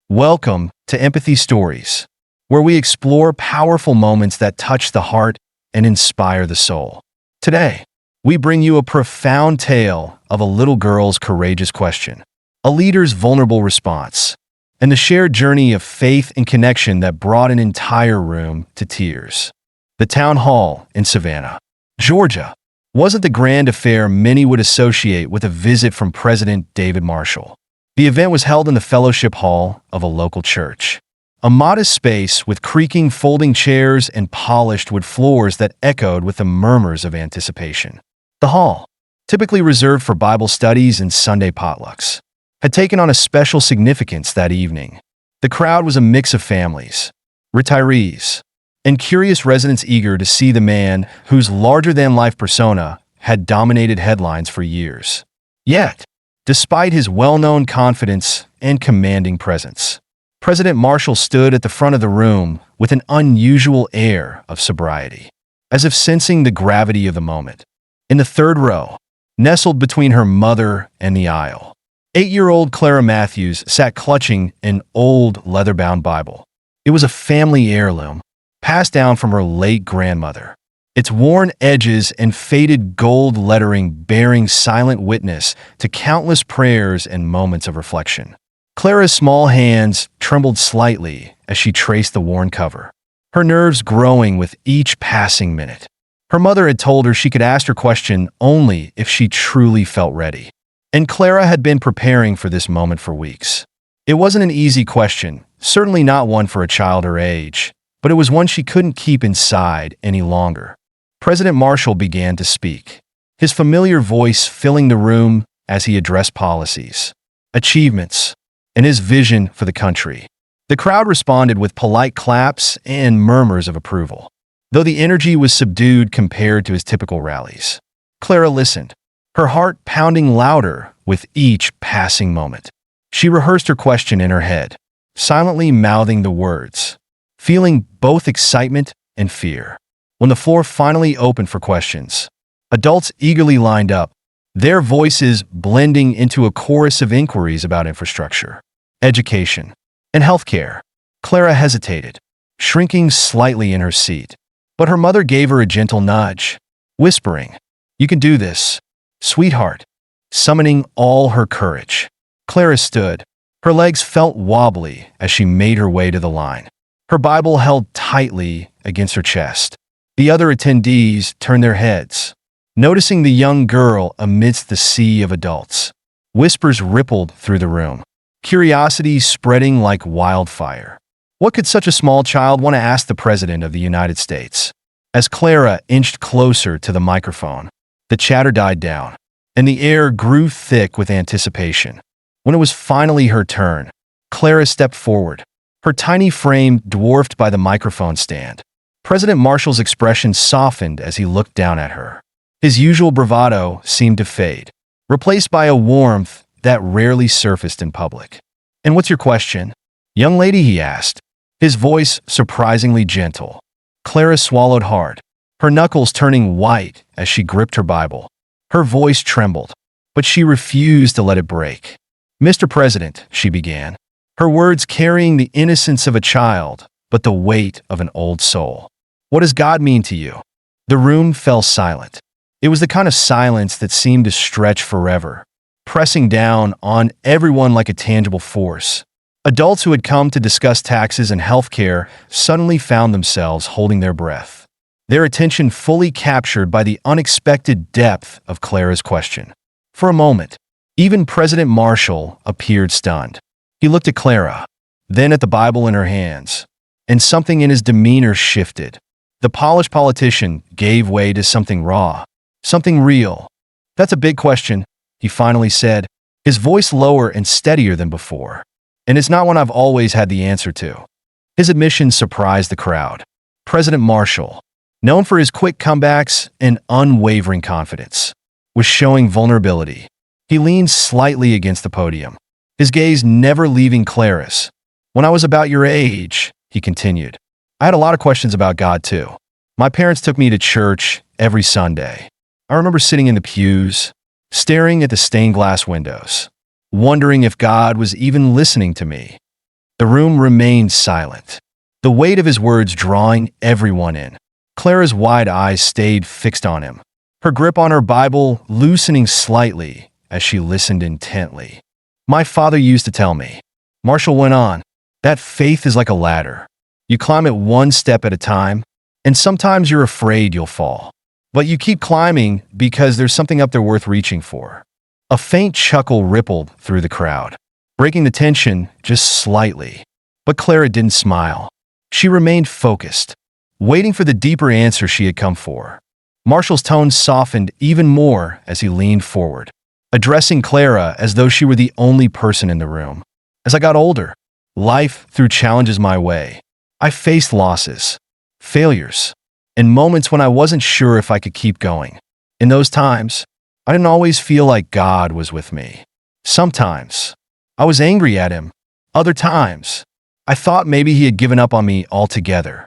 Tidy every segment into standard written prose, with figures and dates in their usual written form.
Welcome to Empathy Stories, where we explore powerful moments that touch the heart and inspire the soul. Today, we bring you a profound tale of a little girl's courageous question, a leader's vulnerable response, and the shared journey of faith and connection that brought an entire room to tears. The town hall in Savannah, Georgia, wasn't the grand affair many would associate with a visit from President David Marshall. The event was held in the fellowship hall of a local church, a modest space with creaking folding chairs and polished wood floors that echoed with the murmurs of anticipation. The hall, typically reserved for Bible studies and Sunday potlucks, had taken on a special significance that evening. The crowd was a mix of families, retirees, and curious residents eager to see the man whose larger-than-life persona had dominated headlines for years. Yet, despite his well-known confidence and commanding presence, President Marshall stood at the front of the room with an unusual air of sobriety, as if sensing the gravity of the moment. In the third row, nestled between her mother and the aisle, 8-year-old Clara Matthews sat clutching an old leather-bound Bible. It was a family heirloom, passed down from her late grandmother, its worn edges and faded gold lettering bearing silent witness to countless prayers and moments of reflection. Clara's small hands trembled slightly as she traced the worn cover, her nerves growing with each passing minute. Her mother had told her she could ask her question only if she truly felt ready, and Clara had been preparing for this moment for weeks. It wasn't an easy question, certainly not one for a child her age, but it was one she couldn't keep inside any longer. President Marshall began to speak, his familiar voice filling the room as he addressed policies, achievements, and his vision for the country. The crowd responded with polite claps and murmurs of approval, though the energy was subdued compared to his typical rallies. Clara listened, her heart pounding louder with each passing moment. She rehearsed her question in her head, silently mouthing the words, feeling both excitement and fear. When the floor finally opened for questions, adults eagerly lined up, their voices blending into a chorus of inquiries about infrastructure, education, and healthcare. Clara hesitated, shrinking slightly in her seat, but her mother gave her a gentle nudge, whispering, "You can do this, sweetheart," summoning all her courage. Clara stood. Her legs felt wobbly as she made her way to the line, her Bible held tightly against her chest. The other attendees turned their heads, noticing the young girl amidst the sea of adults. Whispers rippled through the room, curiosity spreading like wildfire. What could such a small child want to ask the President of the United States? As Clara inched closer to the microphone, the chatter died down, and the air grew thick with anticipation. When it was finally her turn, Clara stepped forward, her tiny frame dwarfed by the microphone stand. President Marshall's expression softened as he looked down at her. His usual bravado seemed to fade, replaced by a warmth that rarely surfaced in public. "And what's your question, young lady?" he asked, his voice surprisingly gentle. Clara swallowed hard, her knuckles turning white as she gripped her Bible. Her voice trembled, but she refused to let it break. "Mr. President," she began, her words carrying the innocence of a child, but the weight of an old soul. "What does God mean to you?" The room fell silent. It was the kind of silence that seemed to stretch forever, pressing down on everyone like a tangible force. Adults who had come to discuss taxes and healthcare suddenly found themselves holding their breath, their attention fully captured by the unexpected depth of Clara's question. For a moment, even President Marshall appeared stunned. He looked at Clara, then at the Bible in her hands, and something in his demeanor shifted. The polished politician gave way to something raw, something real. "That's a big question," he finally said, his voice lower and steadier than before. "And it's not one I've always had the answer to." His admission surprised the crowd. President Marshall, known for his quick comebacks and unwavering confidence, was showing vulnerability. He leaned slightly against the podium, his gaze never leaving Clara's. "When I was about your age," he continued, "I had a lot of questions about God too. My parents took me to church every Sunday. I remember sitting in the pews, staring at the stained glass windows, wondering if God was even listening to me. The room remained silent, the weight of his words drawing everyone in. Clara's wide eyes stayed fixed on him, her grip on her Bible loosening slightly as she listened intently. "My father used to tell me," Marshall went on, "that faith is like a ladder. You climb it one step at a time, and sometimes you're afraid you'll fall. But you keep climbing because there's something up there worth reaching for." A faint chuckle rippled through the crowd, breaking the tension just slightly. But Clara didn't smile. She remained focused, waiting for the deeper answer she had come for. Marshall's tone softened even more as he leaned forward, addressing Clara as though she were the only person in the room. "As I got older, life threw challenges my way. I faced losses, failures, and moments when I wasn't sure if I could keep going. In those times, I didn't always feel like God was with me. Sometimes, I was angry at him. Other times, I thought maybe he had given up on me altogether."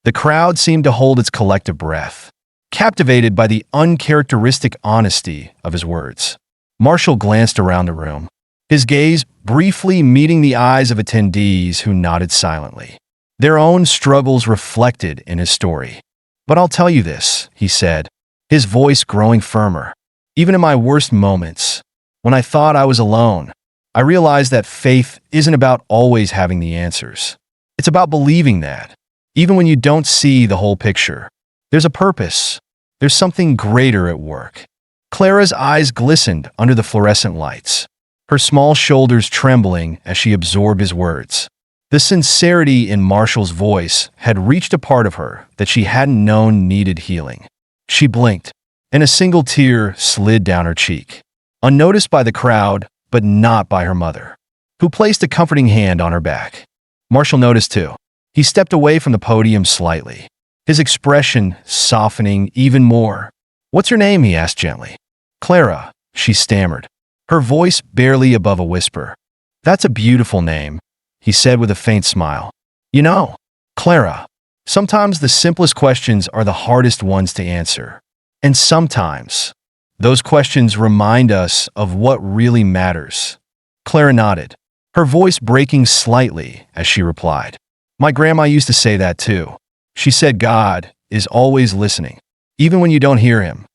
The crowd seemed to hold its collective breath, captivated by the uncharacteristic honesty of his words. Marshall glanced around the room, his gaze briefly meeting the eyes of attendees who nodded silently, their own struggles reflected in his story. "But I'll tell you this," he said, his voice growing firmer. "Even in my worst moments, when I thought I was alone, I realized that faith isn't about always having the answers. It's about believing that, even when you don't see the whole picture, there's a purpose. There's something greater at work." Clara's eyes glistened under the fluorescent lights, her small shoulders trembling as she absorbed his words. The sincerity in Marshall's voice had reached a part of her that she hadn't known needed healing. She blinked, and a single tear slid down her cheek, unnoticed by the crowd, but not by her mother, who placed a comforting hand on her back. Marshall noticed too. He stepped away from the podium slightly, his expression softening even more. "What's your name?" he asked gently. "Clara," she stammered, her voice barely above a whisper. "That's a beautiful name," he said with a faint smile. "You know, Clara, sometimes the simplest questions are the hardest ones to answer. And sometimes, those questions remind us of what really matters." Clara nodded, her voice breaking slightly as she replied. "My grandma used to say that too. She said God is always listening, even when you don't hear him."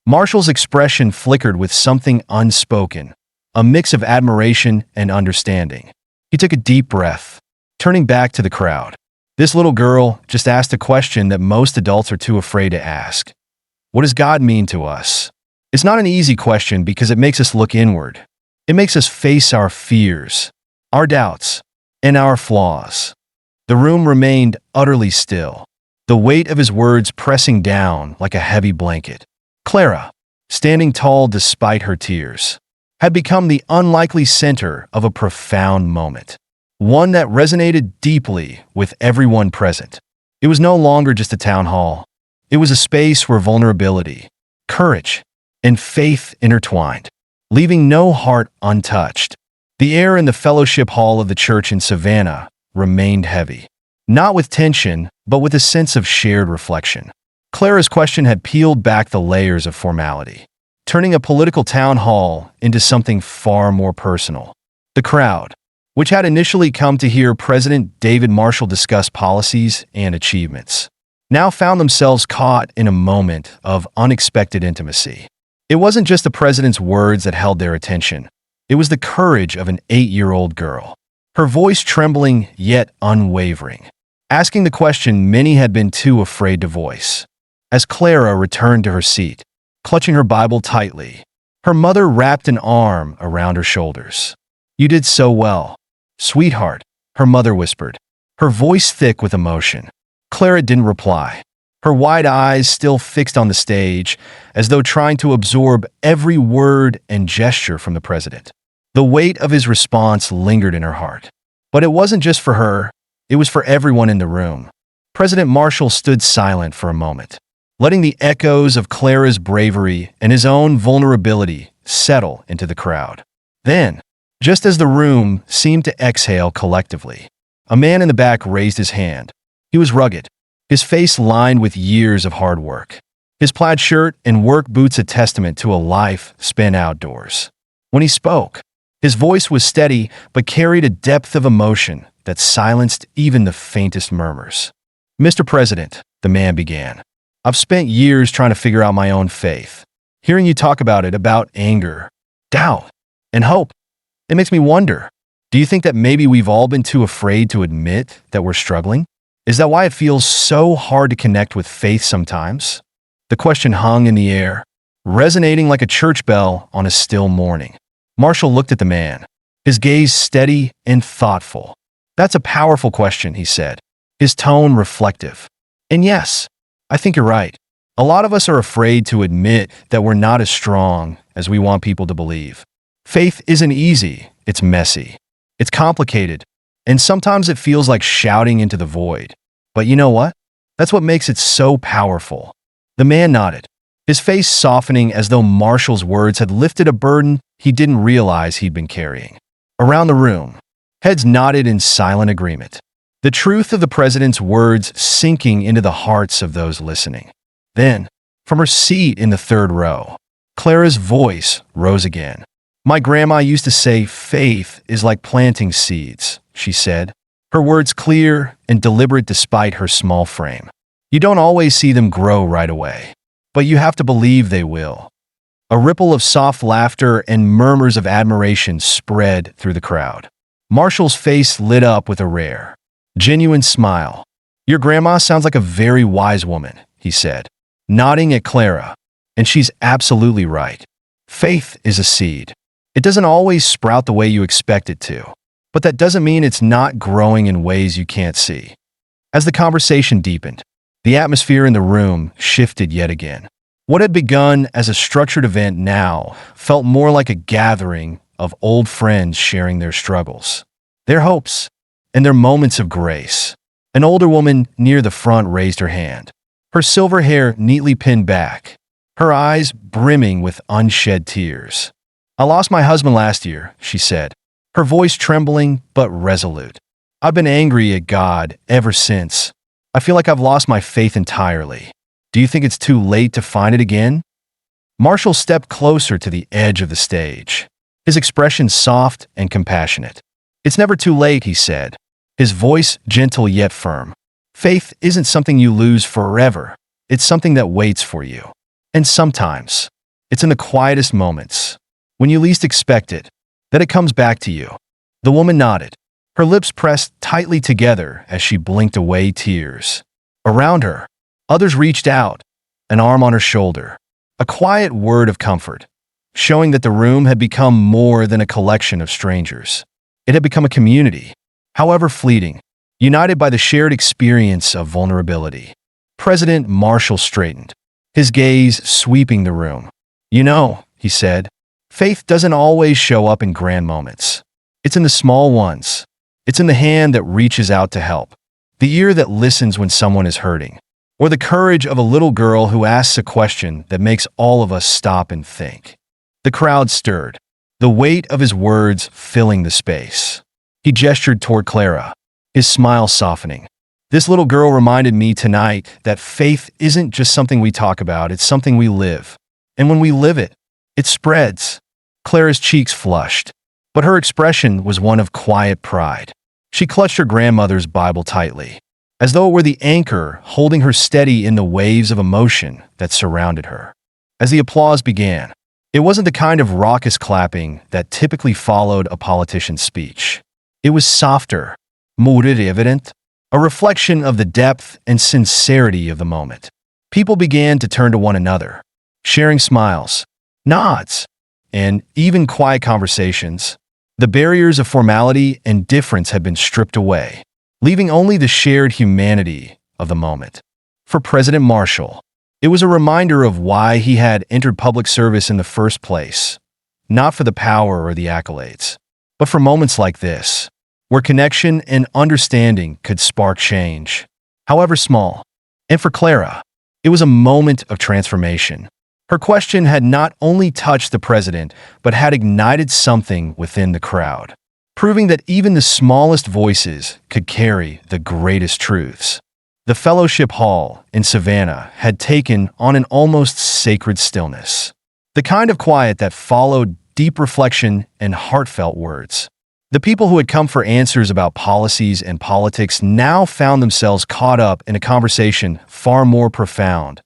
Marshall's expression flickered with something unspoken, a mix of admiration and understanding. He took a deep breath, turning back to the crowd. This little girl just asked a question that most adults are too afraid to ask. What does God mean to us? It's not an easy question because it makes us look inward. It makes us face our fears, our doubts, and our flaws. The room remained utterly still, the weight of his words pressing down like a heavy blanket. Clara, standing tall despite her tears, had become the unlikely center of a profound moment, one that resonated deeply with everyone present. It was no longer just a town hall. It was a space where vulnerability, courage, and faith intertwined, leaving no heart untouched. The air in the fellowship hall of the church in Savannah remained heavy, not with tension, but with a sense of shared reflection. Clara's question had peeled back the layers of formality, turning a political town hall into something far more personal. The crowd, which had initially come to hear President David Marshall discuss policies and achievements, now found themselves caught in a moment of unexpected intimacy. It wasn't just the president's words that held their attention. It was the courage of an 8-year-old girl, her voice trembling yet unwavering, asking the question many had been too afraid to voice. As Clara returned to her seat, clutching her Bible tightly, her mother wrapped an arm around her shoulders. "You did so well, sweetheart," her mother whispered, her voice thick with emotion. Clara didn't reply, her wide eyes still fixed on the stage, as though trying to absorb every word and gesture from the president. The weight of his response lingered in her heart. But it wasn't just for her, it was for everyone in the room. President Marshall stood silent for a moment, letting the echoes of Clara's bravery and his own vulnerability settle into the crowd. Then, just as the room seemed to exhale collectively, a man in the back raised his hand. He was rugged, his face lined with years of hard work, his plaid shirt and work boots a testament to a life spent outdoors. When he spoke, his voice was steady but carried a depth of emotion that silenced even the faintest murmurs. "Mr. President," the man began, "I've spent years trying to figure out my own faith. Hearing you talk about it, about anger, doubt, and hope, it makes me wonder, do you think that maybe we've all been too afraid to admit that we're struggling? Is that why it feels so hard to connect with faith sometimes?" The question hung in the air, resonating like a church bell on a still morning. Marshall looked at the man, his gaze steady and thoughtful. "That's a powerful question," he said, his tone reflective. "And yes, I think you're right. A lot of us are afraid to admit that we're not as strong as we want people to believe. Faith isn't easy, it's messy. It's complicated, and sometimes it feels like shouting into the void. But you know what? That's what makes it so powerful." The man nodded, his face softening as though Marshall's words had lifted a burden he didn't realize he'd been carrying. Around the room, heads nodded in silent agreement, the truth of the president's words sinking into the hearts of those listening. Then, from her seat in the third row, Clara's voice rose again. "My grandma used to say faith is like planting seeds," she said, her words clear and deliberate despite her small frame. "You don't always see them grow right away, but you have to believe they will." A ripple of soft laughter and murmurs of admiration spread through the crowd. Marshall's face lit up with a rare, genuine smile. "Your grandma sounds like a very wise woman," he said, nodding at Clara. "And she's absolutely right. Faith is a seed. It doesn't always sprout the way you expect it to, but that doesn't mean it's not growing in ways you can't see." As the conversation deepened, the atmosphere in the room shifted yet again. What had begun as a structured event now felt more like a gathering of old friends sharing their struggles, their hopes, and their moments of grace. An older woman near the front raised her hand, her silver hair neatly pinned back, her eyes brimming with unshed tears. "I lost my husband last year," she said, her voice trembling but resolute. "I've been angry at God ever since. I feel like I've lost my faith entirely. Do you think it's too late to find it again?" Marshall stepped closer to the edge of the stage, his expression soft and compassionate. "It's never too late," he said, his voice gentle yet firm. "Faith isn't something you lose forever. It's something that waits for you. And sometimes, it's in the quietest moments, when you least expect it, that it comes back to you." The woman nodded, her lips pressed tightly together as she blinked away tears. Around her, others reached out, an arm on her shoulder, a quiet word of comfort, showing that the room had become more than a collection of strangers. It had become a community, however fleeting, united by the shared experience of vulnerability. President Marshall straightened, his gaze sweeping the room. "You know," he said, "faith doesn't always show up in grand moments. It's in the small ones. It's in the hand that reaches out to help, the ear that listens when someone is hurting, or the courage of a little girl who asks a question that makes all of us stop and think." The crowd stirred, the weight of his words filling the space. He gestured toward Clara, his smile softening. "This little girl reminded me tonight that faith isn't just something we talk about, it's something we live. And when we live it, it spreads." Clara's cheeks flushed, but her expression was one of quiet pride. She clutched her grandmother's Bible tightly, as though it were the anchor holding her steady in the waves of emotion that surrounded her. As the applause began, it wasn't the kind of raucous clapping that typically followed a politician's speech. It was softer, more evident, a reflection of the depth and sincerity of the moment. People began to turn to one another, sharing smiles, nods, and even quiet conversations. The barriers of formality and difference had been stripped away, leaving only the shared humanity of the moment. For President Marshall, it was a reminder of why he had entered public service in the first place, not for the power or the accolades, but for moments like this, where connection and understanding could spark change, however small. And for Clara, it was a moment of transformation. Her question had not only touched the president, but had ignited something within the crowd, proving that even the smallest voices could carry the greatest truths. The fellowship hall in Savannah had taken on an almost sacred stillness, the kind of quiet that followed deep reflection and heartfelt words. The people who had come for answers about policies and politics now found themselves caught up in a conversation far more profound,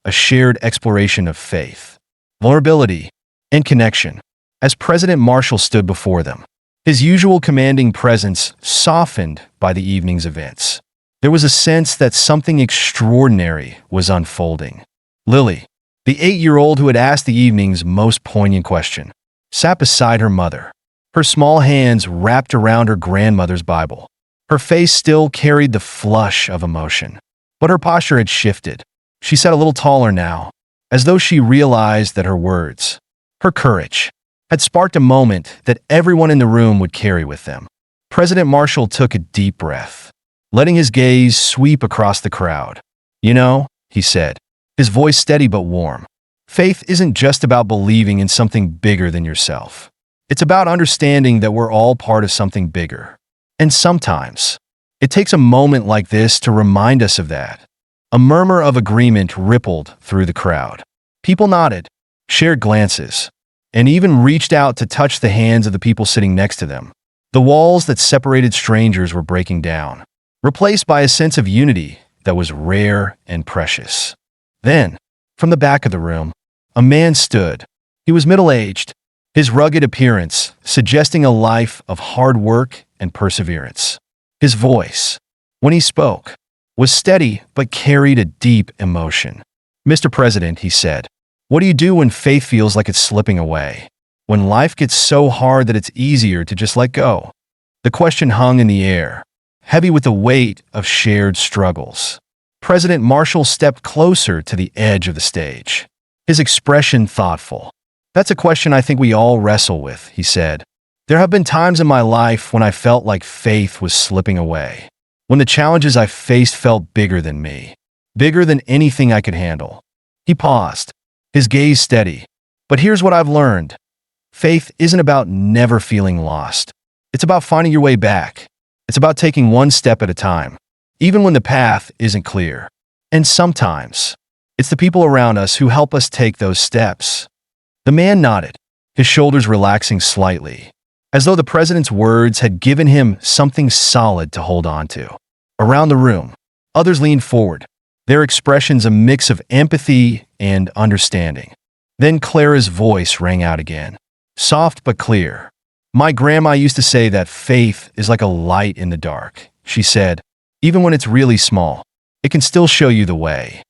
a shared exploration of faith, vulnerability, and connection. As President Marshall stood before them, his usual commanding presence softened by the evening's events. There was a sense that something extraordinary was unfolding. Lily, the 8-year-old who had asked the evening's most poignant question, sat beside her mother, her small hands wrapped around her grandmother's Bible. Her face still carried the flush of emotion, but her posture had shifted. She sat a little taller now, as though she realized that her words, her courage, had sparked a moment that everyone in the room would carry with them. President Marshall took a deep breath, letting his gaze sweep across the crowd. "You know," he said, his voice steady but warm, "faith isn't just about believing in something bigger than yourself. It's about understanding that we're all part of something bigger. And sometimes, it takes a moment like this to remind us of that." A murmur of agreement rippled through the crowd. People nodded, shared glances, and even reached out to touch the hands of the people sitting next to them. The walls that separated strangers were breaking down, replaced by a sense of unity that was rare and precious. Then, from the back of the room, a man stood. He was middle-aged, his rugged appearance suggesting a life of hard work and perseverance. His voice, when he spoke, was steady but carried a deep emotion. "Mr. President," he said, "what do you do when faith feels like it's slipping away? When life gets so hard that it's easier to just let go?" The question hung in the air, heavy with the weight of shared struggles. President Marshall stepped closer to the edge of the stage, his expression thoughtful. "That's a question I think we all wrestle with," he said. "There have been times in my life when I felt like faith was slipping away, when the challenges I faced felt bigger than me, bigger than anything I could handle." He paused, his gaze steady. "But here's what I've learned. Faith isn't about never feeling lost. It's about finding your way back. It's about taking one step at a time, even when the path isn't clear. And sometimes, it's the people around us who help us take those steps." The man nodded, his shoulders relaxing slightly, as though the president's words had given him something solid to hold on to. Around the room, others leaned forward, their expressions a mix of empathy and understanding. Then Clara's voice rang out again, soft but clear. "My grandma used to say that faith is like a light in the dark," she said. "Even when it's really small, it can still show you the way."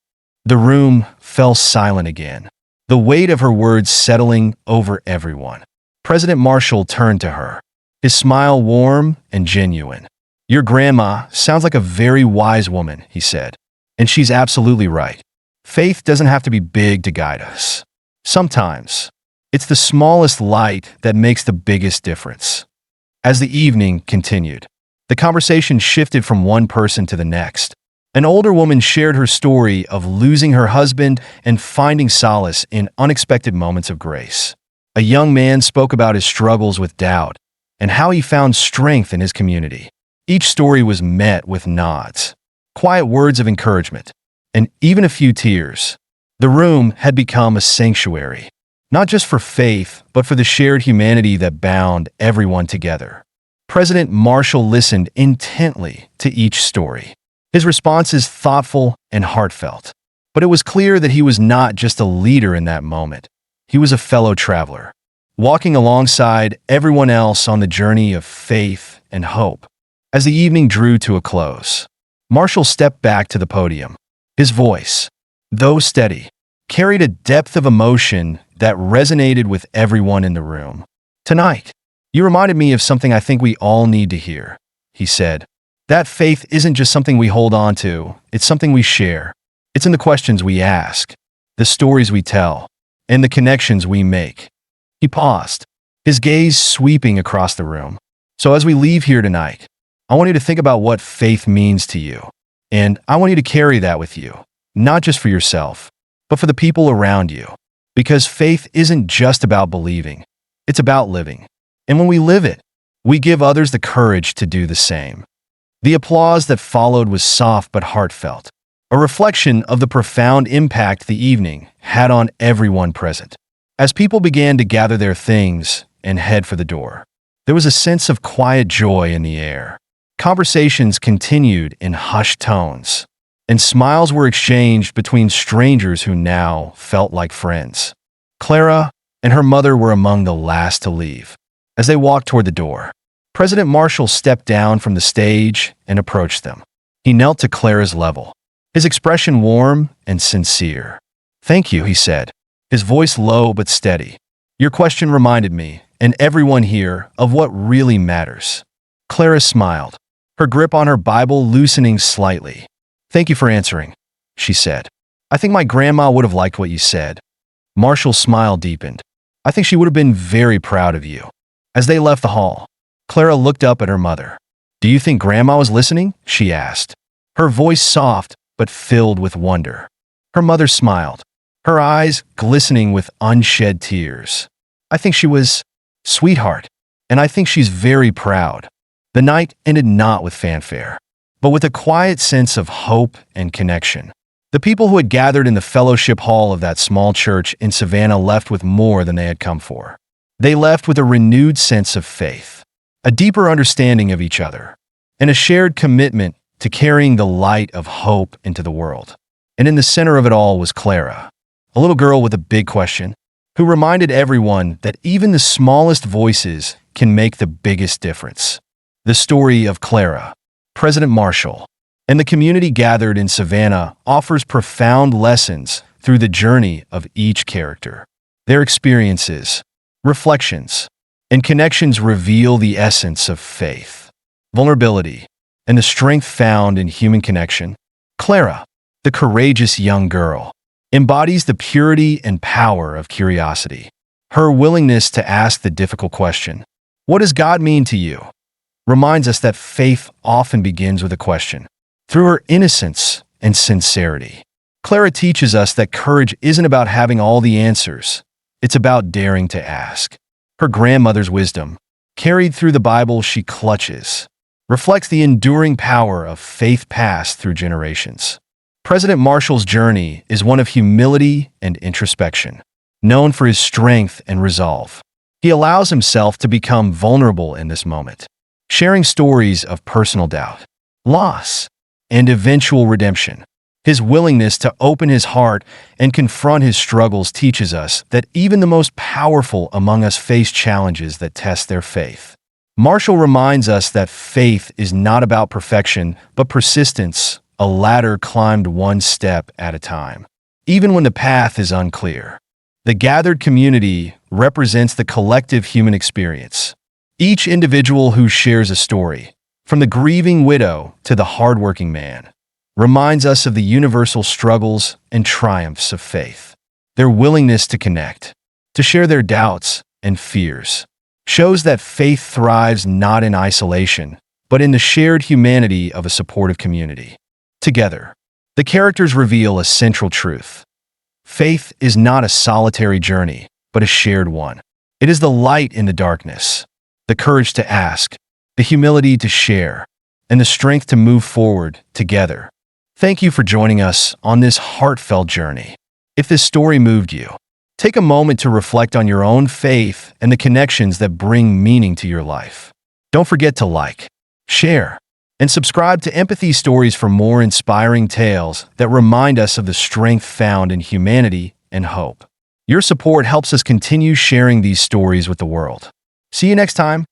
The room fell silent again, the weight of her words settling over everyone. President Marshall turned to her, his smile warm and genuine. "Your grandma sounds like a very wise woman," he said. "And she's absolutely right. Faith doesn't have to be big to guide us. Sometimes, it's the smallest light that makes the biggest difference." As the evening continued, the conversation shifted from one person to the next. An older woman shared her story of losing her husband and finding solace in unexpected moments of grace. A young man spoke about his struggles with doubt and how he found strength in his community. Each story was met with nods, quiet words of encouragement, and even a few tears. The room had become a sanctuary, not just for faith, but for the shared humanity that bound everyone together. President Marshall listened intently to each story, his responses thoughtful and heartfelt. But it was clear that he was not just a leader in that moment. He was a fellow traveler, walking alongside everyone else on the journey of faith and hope. As the evening drew to a close, Marshall stepped back to the podium. His voice, though steady, carried a depth of emotion that resonated with everyone in the room. "Tonight, you reminded me of something I think we all need to hear," he said. "That faith isn't just something we hold on to, it's something we share. It's in the questions we ask, the stories we tell, and the connections we make." He paused, his gaze sweeping across the room. "So as we leave here tonight, I want you to think about what faith means to you. And I want you to carry that with you, not just for yourself, but for the people around you. Because faith isn't just about believing, it's about living. And when we live it, we give others the courage to do the same." The applause that followed was soft but heartfelt, a reflection of the profound impact the evening had on everyone present. As people began to gather their things and head for the door, There was a sense of quiet joy in the air. Conversations continued in hushed tones, and smiles were exchanged between strangers who now felt like friends. Clara and her mother were among the last to leave. As they walked toward the door, President Marshall stepped down from the stage and approached them. He knelt to Clara's level, his expression warm and sincere. "Thank you," he said, his voice low but steady. "Your question reminded me, and everyone here, of what really matters." Clara smiled, her grip on her Bible loosening slightly. "Thank you for answering," she said. "I think my grandma would have liked what you said." Marshall's smile deepened. "I think she would have been very proud of you." As they left the hall, Clara looked up at her mother. "Do you think Grandma was listening?" she asked, her voice soft but filled with wonder. Her mother smiled, her eyes glistening with unshed tears. "I think she was, sweetheart, and I think she's very proud." The night ended not with fanfare, but with a quiet sense of hope and connection. The people who had gathered in the fellowship hall of that small church in Savannah left with more than they had come for. They left with a renewed sense of faith, a deeper understanding of each other, and a shared commitment to carrying the light of hope into the world. And in the center of it all was Clara, a little girl with a big question, who reminded everyone that even the smallest voices can make the biggest difference. The story of Clara, President Marshall, and the community gathered in Savannah offers profound lessons through the journey of each character. Their experiences, reflections, and connections reveal the essence of faith, vulnerability, and the strength found in human connection. Clara, the courageous young girl, embodies the purity and power of curiosity. Her willingness to ask the difficult question, "What does God mean to you?" reminds us that faith often begins with a question. Through her innocence and sincerity, Clara teaches us that courage isn't about having all the answers. It's about daring to ask. Her grandmother's wisdom, carried through the Bible she clutches, reflects the enduring power of faith passed through generations. President Marshall's journey is one of humility and introspection. Known for his strength and resolve, he allows himself to become vulnerable in this moment, sharing stories of personal doubt, loss, and eventual redemption. His willingness to open his heart and confront his struggles teaches us that even the most powerful among us face challenges that test their faith. Marshall reminds us that faith is not about perfection, but persistence, a ladder climbed one step at a time. Even when the path is unclear, the gathered community represents the collective human experience. Each individual who shares a story, from the grieving widow to the hardworking man, reminds us of the universal struggles and triumphs of faith. Their willingness to connect, to share their doubts and fears, shows that faith thrives not in isolation, but in the shared humanity of a supportive community. Together, the characters reveal a central truth. Faith is not a solitary journey, but a shared one. It is the light in the darkness, the courage to ask, the humility to share, and the strength to move forward together. Thank you for joining us on this heartfelt journey. If this story moved you, take a moment to reflect on your own faith and the connections that bring meaning to your life. Don't forget to like, share, and subscribe to Empathy Stories for more inspiring tales that remind us of the strength found in humanity and hope. Your support helps us continue sharing these stories with the world. See you next time.